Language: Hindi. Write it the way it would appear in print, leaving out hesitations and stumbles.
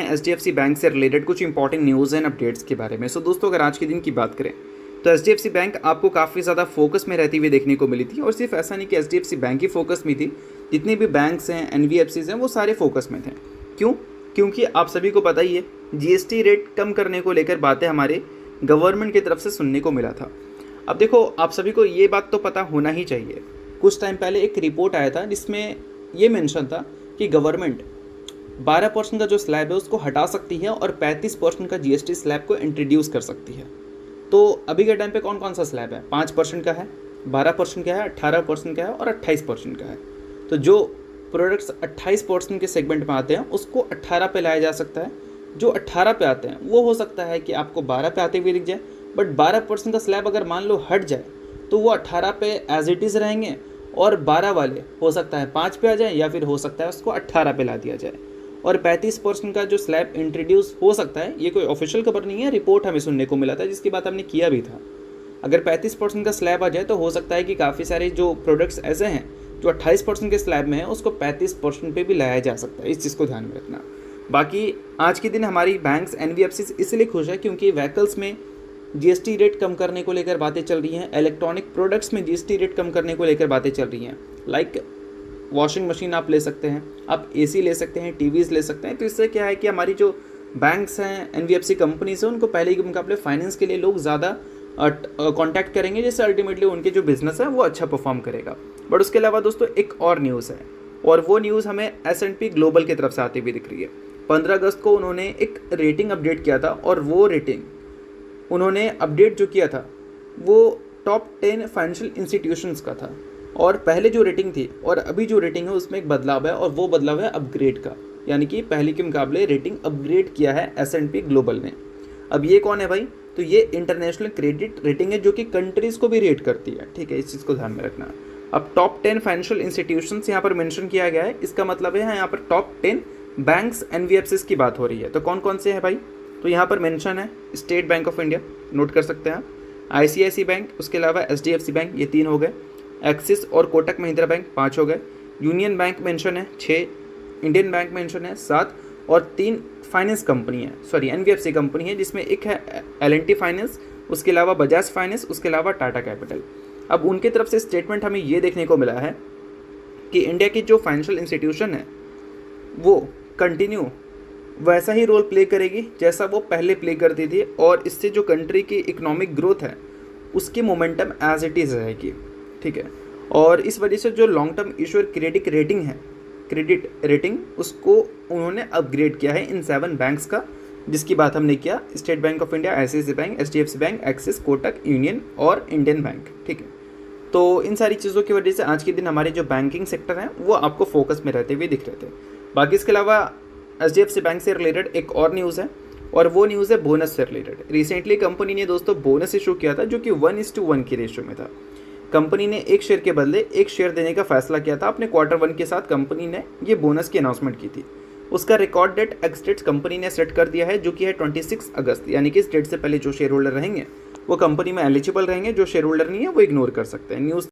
हैं एचडीएफसी बैंक से रिलेटेड कुछ इंपॉर्टेंट न्यूज़ एंड अपडेट्स के बारे में। सो दोस्तों, अगर आज के दिन की बात करें तो एचडीएफसी बैंक आपको काफ़ी ज़्यादा फोकस में रहती हुई देखने को मिली थी। और सिर्फ ऐसा नहीं कि एचडीएफसी बैंक ही फोकस में थी, जितने भी बैंक्स हैं, एनबीएफसीज हैं, वो सारे फोकस में थे। क्यों? क्योंकि आप सभी को पता ही है, जीएसटी रेट कम करने को लेकर बातें हमारे गवर्नमेंट की तरफ से सुनने को मिला था। अब देखो, आप सभी को ये बात तो पता होना ही चाहिए, कुछ टाइम पहले एक रिपोर्ट आया था जिसमें ये मेंशन था कि गवर्नमेंट 12% का जो स्लैब है उसको हटा सकती है और 35% का जीएसटी स्लैब को इंट्रोड्यूस कर सकती है। तो अभी के टाइम पे कौन कौन सा स्लैब है? 5% का है, 12% का है, 18% का है और 28% का है। तो जो प्रोडक्ट्स 28% के सेगमेंट में आते हैं उसको 18 पे लाया जा सकता है। जो 18 पे आते हैं वो हो सकता है कि आपको 12 पे आते हुए दिख जाए, बट 12% का स्लैब अगर मान लो हट जाए तो वो 18 पे एज इट इज़ रहेंगे और 12 वाले हो सकता है 5 पे आ जाए या फिर हो सकता है उसको 18 पे ला दिया जाए। और 35% का जो स्लैब इंट्रोड्यूस हो सकता है, ये कोई ऑफिशियल खबर नहीं है, रिपोर्ट हमें सुनने को मिला था जिसकी बात हमने किया भी था। अगर 35% का स्लैब आ जाए तो हो सकता है कि काफ़ी सारे जो प्रोडक्ट्स ऐसे हैं जो 28% के स्लैब में है उसको 35% पे भी लाया जा सकता है। इस चीज़ को ध्यान में रखना। बाकी आज के दिन हमारी बैंक्स, एनबीएफसी इसलिए खुश है क्योंकि व्हीकल्स में जीएसटी रेट कम करने को लेकर बातें चल रही हैं, इलेक्ट्रॉनिक प्रोडक्ट्स में जीएसटी रेट कम करने को लेकर बातें चल रही हैं। लाइक वॉशिंग मशीन आप ले सकते हैं, आप एसी ले सकते हैं, टीवीज़ ले सकते हैं। तो इससे क्या है कि हमारी जो बैंक्स हैं, एनबीएफसी कंपनीज हैं, उनको पहले के मुकाबले फाइनेंस के लिए लोग ज़्यादा कांटेक्ट करेंगे, जिससे अल्टीमेटली उनके जो बिजनेस है वो अच्छा परफॉर्म करेगा। बट उसके अलावा दोस्तों एक और न्यूज़ है, और वो न्यूज़ हमें S&P ग्लोबल की तरफ से आती हुई दिख रही है। 15 अगस्त को उन्होंने एक रेटिंग अपडेट किया था, और वो रेटिंग उन्होंने अपडेट जो किया था वो टॉप 10 फाइनेंशियल इंस्टीट्यूशंस का था। और पहले जो रेटिंग थी और अभी जो रेटिंग है उसमें एक बदलाव है, और वो बदलाव है अपग्रेड का। यानी कि पहले के मुकाबले रेटिंग अपग्रेड किया है S&P ग्लोबल ने। अब ये कौन है भाई? तो ये इंटरनेशनल क्रेडिट रेटिंग है जो कि कंट्रीज़ को भी रेट करती है। ठीक है, इस चीज़ को ध्यान में रखना। अब टॉप 10 फाइनेंशियल इंस्टीट्यूशंस यहाँ पर मेंशन किया गया है। इसका मतलब है यहाँ पर टॉप 10 बैंक्स, एनबीएफसीज की बात हो रही है। तो कौन कौन से हैं भाई? तो यहाँ पर मेंशन है state Bank of India, note कर सकते हैं, आईसीआईसी बैंक, उसके अलावा एचडीएफसी बैंक, ये 3 हो गए, एक्सिस और कोटक महिंद्रा बैंक 5 हो गए, यूनियन बैंक मेंशन है 6, इंडियन बैंक मेंशन है 7, और 3 फाइनेंस कंपनी है, सॉरी एनबीएफसी कंपनी है, जिसमें एक है L&T फाइनेंस, उसके अलावा बजाज फाइनेंस, उसके अलावा टाटा कैपिटल। अब उनकी तरफ से स्टेटमेंट हमें ये देखने को मिला है कि इंडिया की जो फाइनेंशियल इंस्टीट्यूशन है वो कंटिन्यू वैसा ही रोल प्ले करेगी जैसा वो पहले प्ले करती थी, और इससे जो कंट्री की इकोनॉमिक ग्रोथ है उसकी मोमेंटम एज इट इज़ रहेगी। ठीक है, और इस वजह से जो long term issuer credit rating है, क्रेडिट रेटिंग, उसको उन्होंने अपग्रेड किया है इन 7 बैंक्स का, जिसकी बात हमने किया, State Bank of India, ICICI bank, HDFC bank, Axis, Kotak, Union और इंडियन बैंक। ठीक है, तो इन सारी चीज़ों की वजह से आज के दिन हमारे जो बैंकिंग सेक्टर हैं वो आपको फोकस में रहते हुए दिख रहे थे। बाकी इसके अलावा एचडीएफसी बैंक से रिलेटेड एक और न्यूज़ है, और वो न्यूज़ है बोनस से रिलेटेड। रिसेंटली कंपनी ने दोस्तों बोनस इशू किया था जो कि 1:1 की रेशियो में था। कंपनी ने एक शेयर के बदले एक शेयर देने का फैसला किया था। अपने Q1 के साथ कंपनी ने ये बोनस की अनाउंसमेंट की थी। उसका record date ex date company ने सेट कर दिया है, जो कि है 26 अगस्त। यानी कि इस डेट से पहले जो शेयर होल्डर रहेंगे वो कंपनी में एलिजिबल रहेंगे, जो शेयर होल्डर नहीं है वो इग्नोर कर सकते हैं। न्यूज़